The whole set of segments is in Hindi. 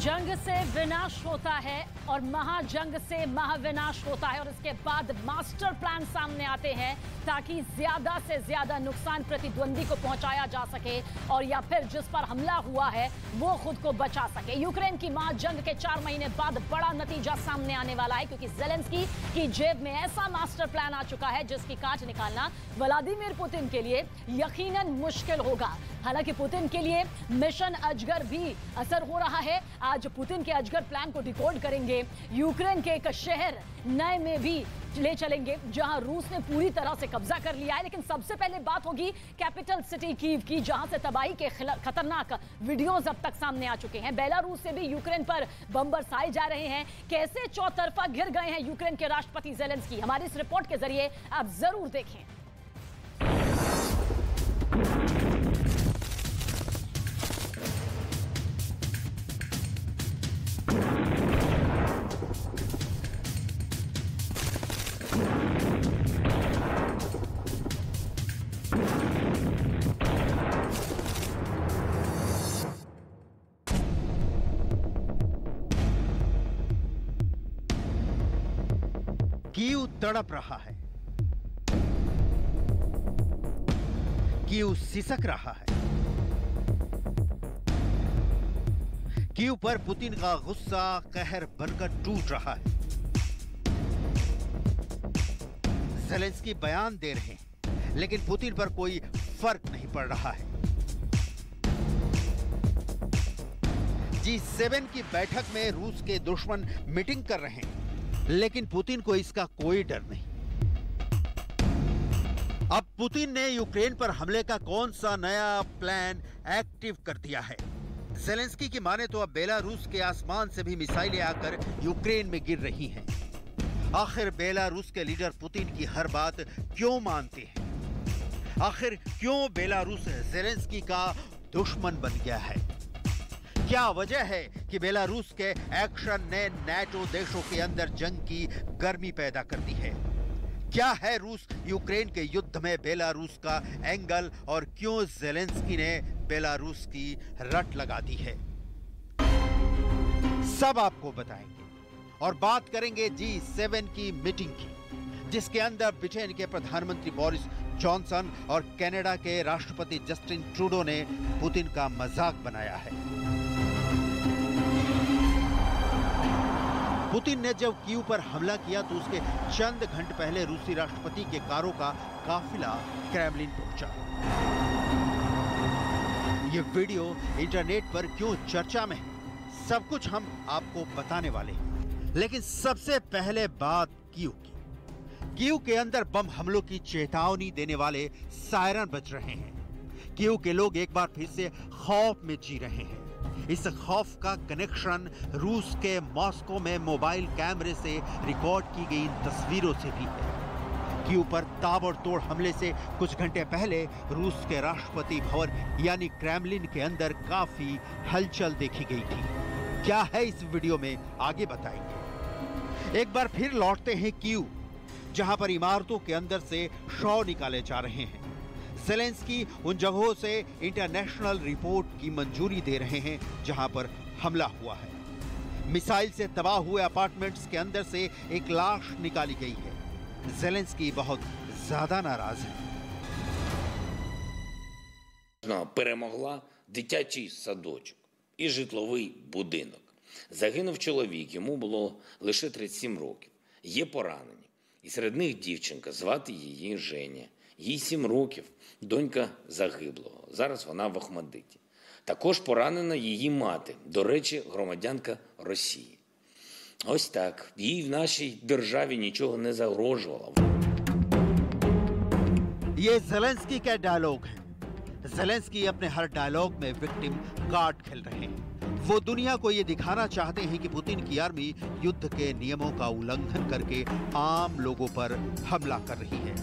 जंग से विनाश होता है और महाजंग से महाविनाश होता है और इसके बाद मास्टर प्लान सामने आते हैं ताकि ज्यादा से ज्यादा नुकसान प्रतिद्वंदी को पहुंचाया जा सके और या फिर जिस पर हमला हुआ है वो खुद को बचा सके। यूक्रेन की महाजंग के 4 महीने बाद बड़ा नतीजा सामने आने वाला है क्योंकि ज़ेलेंस्की की जेब में ऐसा मास्टर प्लान आ चुका है जिसकी काट निकालना व्लादिमीर पुतिन के लिए यकीनन मुश्किल होगा। हालांकि पुतिन के लिए मिशन अजगर भी असर हो रहा है। आज पुतिन के अजगर प्लान को डिकोड करेंगे। यूक्रेन के एक शहर नए में भी ले चलेंगे जहां रूस ने पूरी तरह से कब्जा कर लिया है। लेकिन सबसे पहले बात होगी कैपिटल सिटी कीव की, जहां से तबाही के खतरनाक वीडियोज अब तक सामने आ चुके हैं। बेलारूस से भी यूक्रेन पर बम बरसाए जा रहे हैं। कैसे चौतरफा घिर गए हैं यूक्रेन के राष्ट्रपति ज़ेलेंस्की, हमारी इस रिपोर्ट के जरिए आप जरूर देखें। कीव तड़प रहा है, कीव सिसक रहा है। कीव पर पुतिन का गुस्सा कहर बनकर टूट रहा है। ज़ेलेंस्की बयान दे रहे हैं लेकिन पुतिन पर कोई फर्क नहीं पड़ रहा है। G7 की बैठक में रूस के दुश्मन मीटिंग कर रहे हैं लेकिन पुतिन को इसका कोई डर नहीं। अब पुतिन ने यूक्रेन पर हमले का कौन सा नया प्लान एक्टिव कर दिया है? ज़ेलेंस्की की माने तो अब बेलारूस के आसमान से भी मिसाइलें आकर यूक्रेन में गिर रही हैं। आखिर बेलारूस के लीडर पुतिन की हर बात क्यों मानते हैं? आखिर क्यों बेलारूस ज़ेलेंस्की का दुश्मन बन गया है? क्या वजह है कि बेलारूस के एक्शन ने नाटो देशों के अंदर जंग की गर्मी पैदा कर दी है? क्या है रूस यूक्रेन के युद्ध में बेलारूस का एंगल और क्यों ज़ेलेंस्की ने बेलारूस की रट लगा दी है? सब आपको बताएंगे और बात करेंगे G7 की मीटिंग की, जिसके अंदर ब्रिटेन के प्रधानमंत्री बोरिस जॉनसन और कनाडा के राष्ट्रपति जस्टिन ट्रूडो ने पुतिन का मजाक बनाया है। पुतिन ने जब कीव पर हमला किया तो उसके चंद घंटे पहले रूसी राष्ट्रपति के कारों का काफिला क्रेमलिन पहुंचा। ये वीडियो इंटरनेट पर क्यों चर्चा में है, सब कुछ हम आपको बताने वाले हैं। लेकिन सबसे पहले बात कीव की। कीव के अंदर बम हमलों की चेतावनी देने वाले सायरन बज रहे हैं। कीव के लोग एक बार फिर से खौफ में जी रहे हैं। इस खौफ का कनेक्शन रूस के मॉस्को में मोबाइल कैमरे से रिकॉर्ड की गई तस्वीरों से भी है। कीव पर ताबड़तोड़ हमले से कुछ घंटे पहले रूस के राष्ट्रपति भवन यानी क्रेमलिन के अंदर काफी हलचल देखी गई थी। क्या है इस वीडियो में, आगे बताएंगे। एक बार फिर लौटते हैं कीव, जहां पर इमारतों के अंदर से शव निकाले जा रहे हैं। ज़ेलेंस्की उन जगहों से इंटरनेशनल रिपोर्ट की मंजूरी दे रहे हैं जहां पर हमला हुआ है। मिसाइल से तबाह हुए अपार्टमेंट्स के अंदर से एक लाश निकाली गई है। ज़ेलेंस्की बहुत ज्यादा नाराज है। Перемогла дитячий садочок і житловий будинок. Загинув чоловік, йому було лише 37 років. Є поранені. І серед них дівчинка, звати її Женя. Їй 7 років, донька загиблого. Зараз вона в Охмадиті. Також поранена її мати, до речі, громадянка Росії. Ось так. Їй в нашій державі нічого не загрожувало. ये ज़ेलेंस्की का डायलॉग है। ज़ेलेंस्की अपने हर डायलॉग में विक्टिम कार्ड खेल रहे हैं। वो दुनिया को ये दिखाना चाहते हैं कि पुतिन की आर्मी युद्ध के नियमों का उल्लंघन करके आम लोगों पर हमला कर रही है,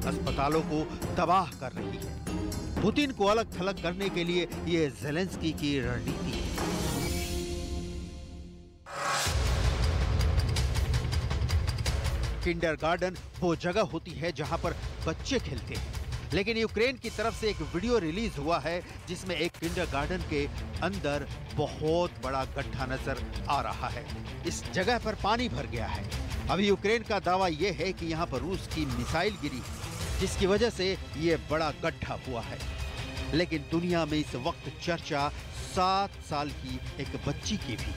अस्पतालों को तबाह कर रही है। पुतिन को अलग थलग करने के लिए ये ज़ेलेंस्की की रणनीति है। किंडरगार्टन वो जगह होती है जहां पर बच्चे खेलते हैं, लेकिन यूक्रेन की तरफ से एक वीडियो रिलीज हुआ है जिसमें एक किंडरगार्टन के अंदर बहुत बड़ा गड्ढा नजर आ रहा है। इस जगह पर पानी भर गया है। अब यूक्रेन का दावा यह है कि यहाँ पर रूस की मिसाइल गिरी जिसकी वजह से ये बड़ा गड्ढा हुआ है। लेकिन दुनिया में इस वक्त चर्चा 7 साल की एक बच्ची की भी,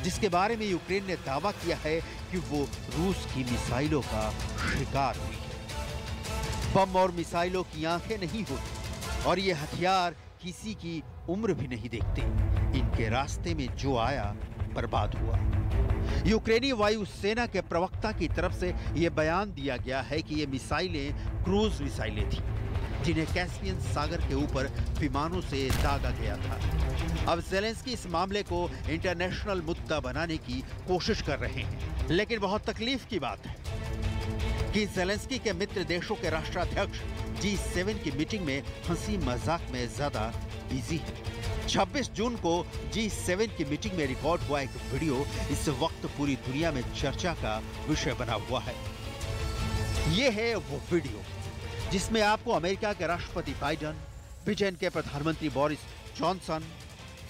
जिसके बारे में यूक्रेन ने दावा किया है कि वो रूस की मिसाइलों का शिकार हुई है। बम और मिसाइलों की आंखें नहीं होती और ये हथियार किसी की उम्र भी नहीं देखते। इनके रास्ते में जो आया बर्बाद हुआ। यूक्रेनी वायुसेना के प्रवक्ता की तरफ से यह बयान दिया गया है कि ये मिसाइलें क्रूज मिसाइलें थी जिन्हें कैस्पियन सागर के ऊपर विमानों से दागा गया था। अब ज़ेलेंस्की इस मामले को इंटरनेशनल मुद्दा बनाने की कोशिश कर रहे हैं, लेकिन बहुत तकलीफ की बात है कि ज़ेलेंस्की के मित्र देशों के राष्ट्राध्यक्ष G7 की मीटिंग में हंसी मजाक में ज्यादा बिजी है। 26 जून को G7 की मीटिंग में रिकॉर्ड हुआ एक वीडियो इस वक्त पूरी दुनिया में चर्चा का विषय बना हुआ है। ये है वो वीडियो जिसमें आपको अमेरिका के राष्ट्रपति बाइडेन, ब्रिटेन के प्रधानमंत्री बोरिस जॉनसन,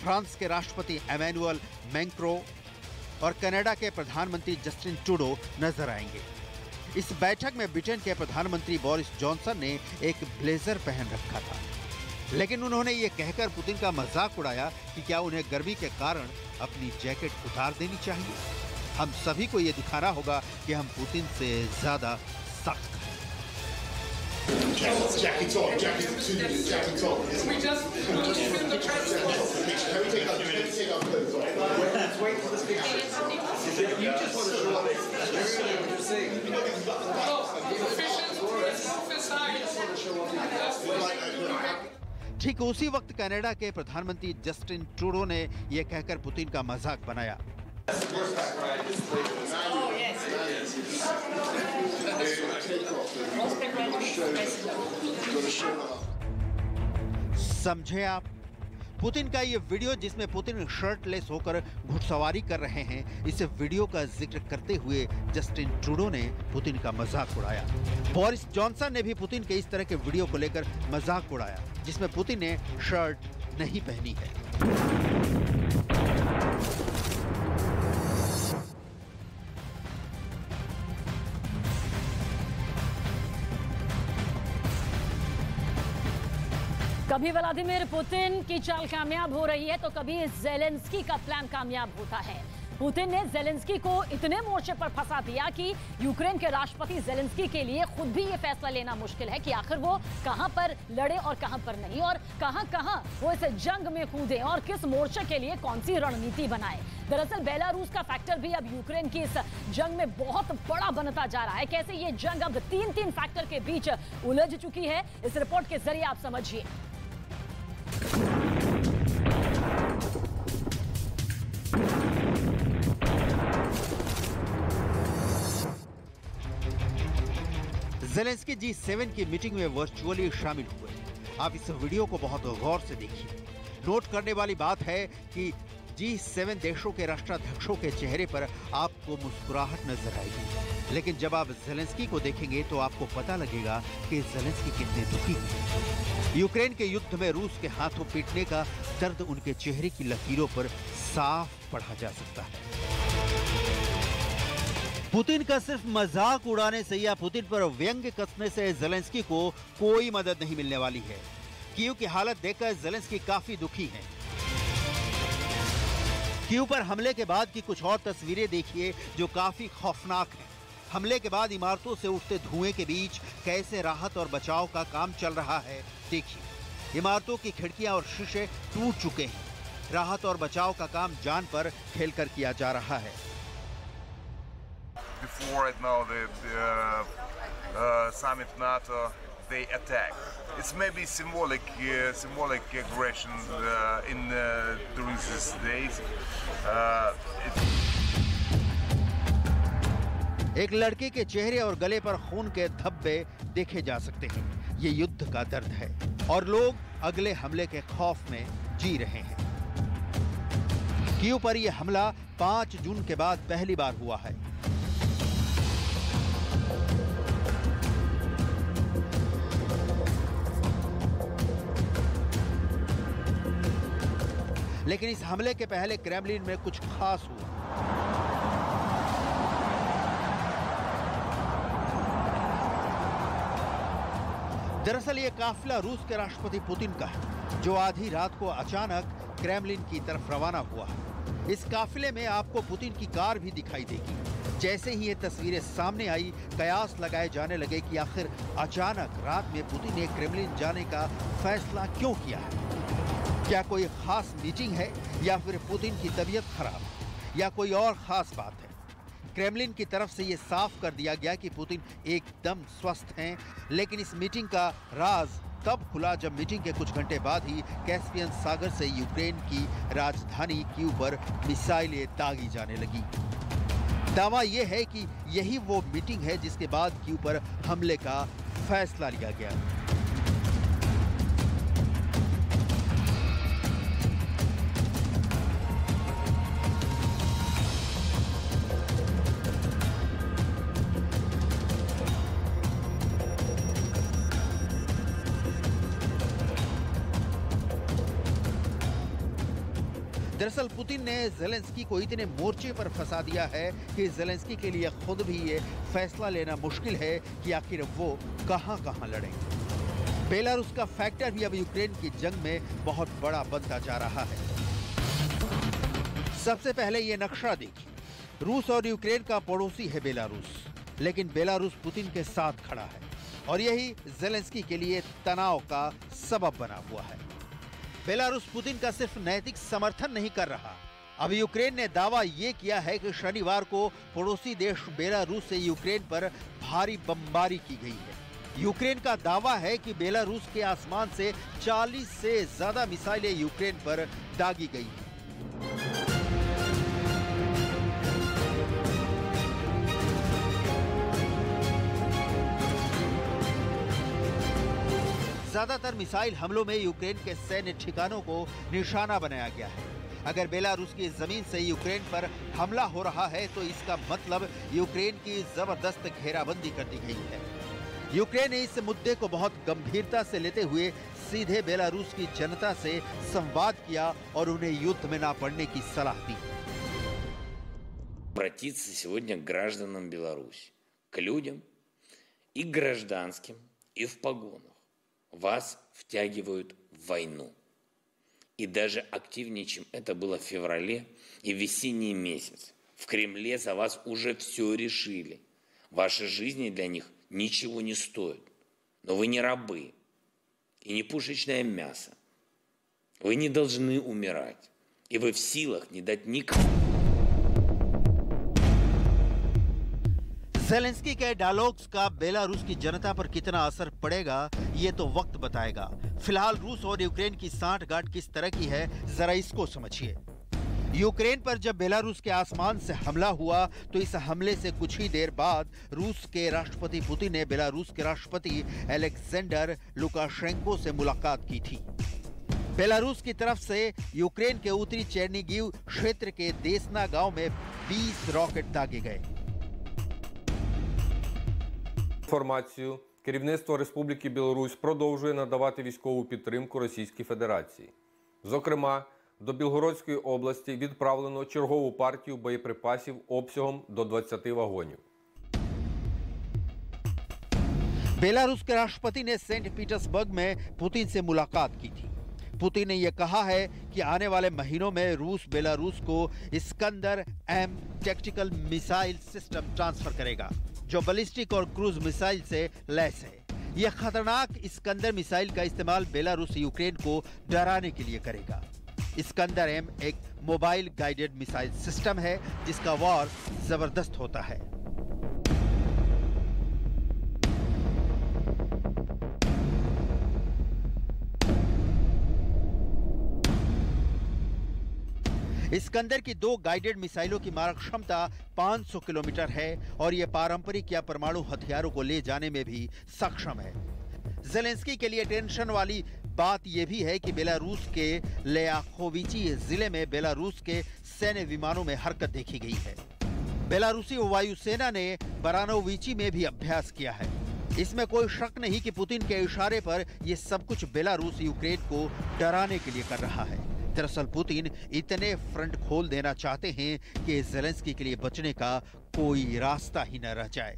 फ्रांस के राष्ट्रपति एमेनुअल मैक्रों और कनाडा के प्रधानमंत्री जस्टिन ट्रूडो नजर आएंगे। इस बैठक में ब्रिटेन के प्रधानमंत्री बोरिस जॉनसन ने एक ब्लेजर पहन रखा था, लेकिन उन्होंने ये कहकर पुतिन का मजाक उड़ाया कि क्या उन्हें गर्मी के कारण अपनी जैकेट उतार देनी चाहिए। हम सभी को ये दिखाना होगा कि हम पुतिन से ज्यादा सख्त हैं। Jacket on, jacket on. We just in the wait for this picture. You just want to show up. ठीक उसी वक्त कनाडा के प्रधानमंत्री जस्टिन ट्रूडो ने यह कहकर पुतिन का मजाक बनाया। समझे आप? पुतिन का ये वीडियो जिसमें पुतिन शर्टलेस होकर घुड़सवारी कर रहे हैं, इस वीडियो का जिक्र करते हुए जस्टिन ट्रूडो ने पुतिन का मजाक उड़ाया। बोरिस जॉनसन ने भी पुतिन के इस तरह के वीडियो को लेकर मजाक उड़ाया जिसमें पुतिन ने शर्ट नहीं पहनी है। कभी व्लादिमीर पुतिन की चाल कामयाब हो रही है तो कभी ज़ेलेंस्की का प्लान कामयाब होता है। पुतिन ने ज़ेलेंस्की को इतने मोर्चे पर फंसा दिया कि यूक्रेन के राष्ट्रपति ज़ेलेंस्की के लिए खुद भी ये फैसला लेना मुश्किल है कि आखिर वो कहां पर लड़े और कहां पर नहीं, और कहां वो इस जंग में कूदे और किस मोर्चे के लिए कौन सी रणनीति बनाए। दरअसल बेलारूस का फैक्टर भी अब यूक्रेन की इस जंग में बहुत बड़ा बनता जा रहा है। कैसे ये जंग अब तीन फैक्टर के बीच उलझ चुकी है, इस रिपोर्ट के जरिए आप समझिए। ज़ेलेंस्की G7 की मीटिंग में वर्चुअली शामिल हुए। आप इस वीडियो को बहुत गौर से देखिए। नोट करने वाली बात है कि G7 देशों के राष्ट्राध्यक्षों के चेहरे पर आपको मुस्कुराहट नजर आएगी, लेकिन जब आप ज़ेलेंस्की को देखेंगे तो आपको पता लगेगा कि ज़ेलेंस्की कितने दुखी हैं। यूक्रेन के युद्ध में रूस के हाथों पीटने का दर्द उनके चेहरे की लकीरों पर साफ पढ़ा जा सकता है। पुतिन का सिर्फ मजाक उड़ाने से या पुतिन पर व्यंग्य कसने से ज़ेलेंस्की को कोई मदद नहीं मिलने वाली है। कीव की हालत देखकर ज़ेलेंस्की काफी दुखी हैं। कीव पर हमले के बाद की कुछ और तस्वीरें देखिए जो काफी खौफनाक हैं। हमले के बाद इमारतों से उठते धुएं के बीच कैसे राहत और बचाव का काम चल रहा है देखिए। इमारतों की खिड़कियां और शीशे टूट चुके हैं। राहत और बचाव का काम जान पर खेलकर किया जा रहा है। Before right now the summit NATO they attack. It's maybe symbolic aggression during these days. एक लड़के के चेहरे और गले पर खून के धब्बे देखे जा सकते हैं। ये युद्ध का दर्द है और लोग अगले हमले के खौफ में जी रहे हैं। कीव पर यह हमला 5 जून के बाद पहली बार हुआ है। लेकिन इस हमले के पहले क्रेमलिन में कुछ खास हुआ। दरअसल ये काफिला रूस के राष्ट्रपति पुतिन का है, जो आधी रात को अचानक क्रेमलिन की तरफ रवाना हुआ है। इस काफिले में आपको पुतिन की कार भी दिखाई देगी। जैसे ही ये तस्वीरें सामने आई, कयास लगाए जाने लगे कि आखिर अचानक रात में पुतिन ने क्रेमलिन जाने का फैसला क्यों किया है। क्या कोई खास मीटिंग है, या फिर पुतिन की तबीयत खराब है, या कोई और खास बात है। क्रेमलिन की तरफ से ये साफ कर दिया गया कि पुतिन एकदम स्वस्थ हैं, लेकिन इस मीटिंग का राज तब खुला जब मीटिंग के कुछ घंटे बाद ही कैस्पियन सागर से यूक्रेन की राजधानी कीव पर मिसाइलें दागी जाने लगी। दावा यह है कि यही वो मीटिंग है जिसके बाद कीव पर हमले का फैसला लिया गया। दरअसल पुतिन ने ज़ेलेंस्की को इतने मोर्चे पर फंसा दिया है कि ज़ेलेंस्की के लिए खुद भी ये फैसला लेना मुश्किल है कि आखिर वो कहां-कहां लड़ेंगे। बेलारूस का फैक्टर भी अब यूक्रेन की जंग में बहुत बड़ा बनता जा रहा है। सबसे पहले ये नक्शा देखिए। रूस और यूक्रेन का पड़ोसी है बेलारूस, लेकिन बेलारूस पुतिन के साथ खड़ा है और यही ज़ेलेंस्की के लिए तनाव का सबब बना हुआ है। बेलारूस पुतिन का सिर्फ नैतिक समर्थन नहीं कर रहा। अब यूक्रेन ने दावा ये किया है कि शनिवार को पड़ोसी देश बेलारूस से यूक्रेन पर भारी बमबारी की गई है। यूक्रेन का दावा है कि बेलारूस के आसमान से 40 से ज्यादा मिसाइलें यूक्रेन पर दागी गई हैं। ज्यादातर मिसाइल हमलों में यूक्रेन के सैन्य ठिकानों को निशाना बनाया गया है। अगर बेलारूस की जमीन से यूक्रेन पर हमला हो रहा है तो इसका मतलब यूक्रेन की जबरदस्त घेराबंदी कर दी गई है। यूक्रेन ने इस मुद्दे को बहुत गंभीरता से लेते हुए सीधे बेलारूस की जनता से संवाद किया और उन्हें युद्ध में ना पड़ने की सलाह दी। Обратиться сегодня к гражданам Беларуси, к людям и гражданским, и в погонах. Вас втягивают в войну. И даже активнее, чем это было в феврале и в весенний месяц. В Кремле за вас уже все решили. Ваши жизни для них ничего не стоят. Но вы не рабы и не пушечное мясо. Вы не должны умирать. И вы в силах не дать никому. ज़ेलेंस्की के डायलॉग्स का बेलारूस की जनता पर कितना असर पड़ेगा ये तो वक्त बताएगा। फिलहाल रूस और यूक्रेन की सांठगांठ किस तरह की है, जरा इसको समझिए। यूक्रेन पर जब बेलारूस के आसमान से हमला हुआ तो इस हमले से कुछ ही देर बाद रूस के राष्ट्रपति पुतिन ने बेलारूस के राष्ट्रपति अलेक्जेंडर लुकाशेंको से मुलाकात की थी। बेलारूस की तरफ से यूक्रेन के उत्तरी चेर्निगीव क्षेत्र के देसना गांव में 20 रॉकेट दागे गए। Інформацію керівництво Республіки Білорусь продовжує надавати військову підтримку Російській Федерації. Зокрема, до Білгородської області відправлено чергову партію боєприпасів обсягом до 20 вагонів. बेलारूस के राष्ट्रपति ने सेंट पीटर्सबर्ग में पुतिन से मुलाकात की थी। पुतिन ने यह कहा है कि आने वाले महीनों में रूस बेलारूस को Iskander M tactical missile system transfer करेगा, जो बैलिस्टिक और क्रूज मिसाइल से लैस है। यह खतरनाक इस्कंदर मिसाइल का इस्तेमाल बेलारूस यूक्रेन को डराने के लिए करेगा। इस्कंदर एम एक मोबाइल गाइडेड मिसाइल सिस्टम है जिसका वार जबरदस्त होता है। इस्कंदर की 2 गाइडेड मिसाइलों की मारक क्षमता 500 किलोमीटर है और यह पारंपरिक या परमाणु हथियारों को ले जाने में भी सक्षम है। ज़ेलेंस्की के लिए टेंशन वाली बात यह भी है कि बेलारूस के लेयाखोविची जिले में बेलारूस के सैन्य विमानों में हरकत देखी गई है। बेलारूसी वायुसेना ने बरानोविची में भी अभ्यास किया है। इसमें कोई शक नहीं कि पुतिन के इशारे पर यह सब कुछ बेलारूस यूक्रेन को डराने के लिए कर रहा है। दरअसल पुतिन इतने फ्रंट खोल देना चाहते हैं कि ज़ेलेंस्की के लिए बचने का कोई रास्ता ही न रह जाए।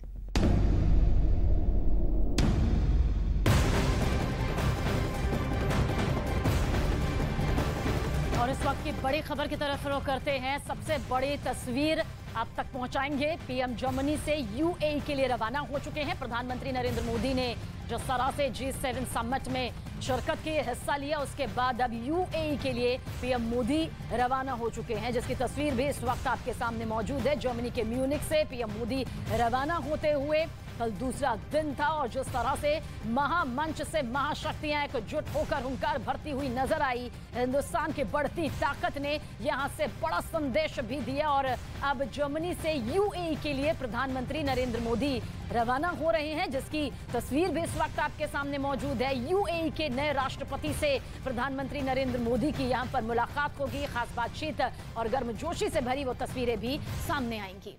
और इस वक्त की बड़ी खबर की तरफ रुख करते हैं। सबसे बड़ी तस्वीर आप तक पहुंचाएंगे। पीएम जर्मनी से यूएई के लिए रवाना हो चुके हैं। प्रधानमंत्री नरेंद्र मोदी ने जो सरा से G7 समिट में शिरकत की हिस्सा लिया, उसके बाद अब यूएई के लिए पीएम मोदी रवाना हो चुके हैं, जिसकी तस्वीर भी इस वक्त आपके सामने मौजूद है। जर्मनी के म्यूनिख से पीएम मोदी रवाना होते हुए कल दूसरा दिन था और जिस तरह से महामंच से महाशक्तियां एकजुट होकर हुंकार भरती हुई नजर आई, हिंदुस्तान की बढ़ती ताकत ने यहां से बड़ा संदेश भी दिया। और अब जर्मनी से यूएई के लिए प्रधानमंत्री नरेंद्र मोदी रवाना हो रहे हैं, जिसकी तस्वीर भी इस वक्त आपके सामने मौजूद है। यूएई के नए राष्ट्रपति से प्रधानमंत्री नरेंद्र मोदी की यहां पर मुलाकात होगी, खास बातचीत और गर्मजोशी से भरी वो तस्वीरें भी सामने आएंगी।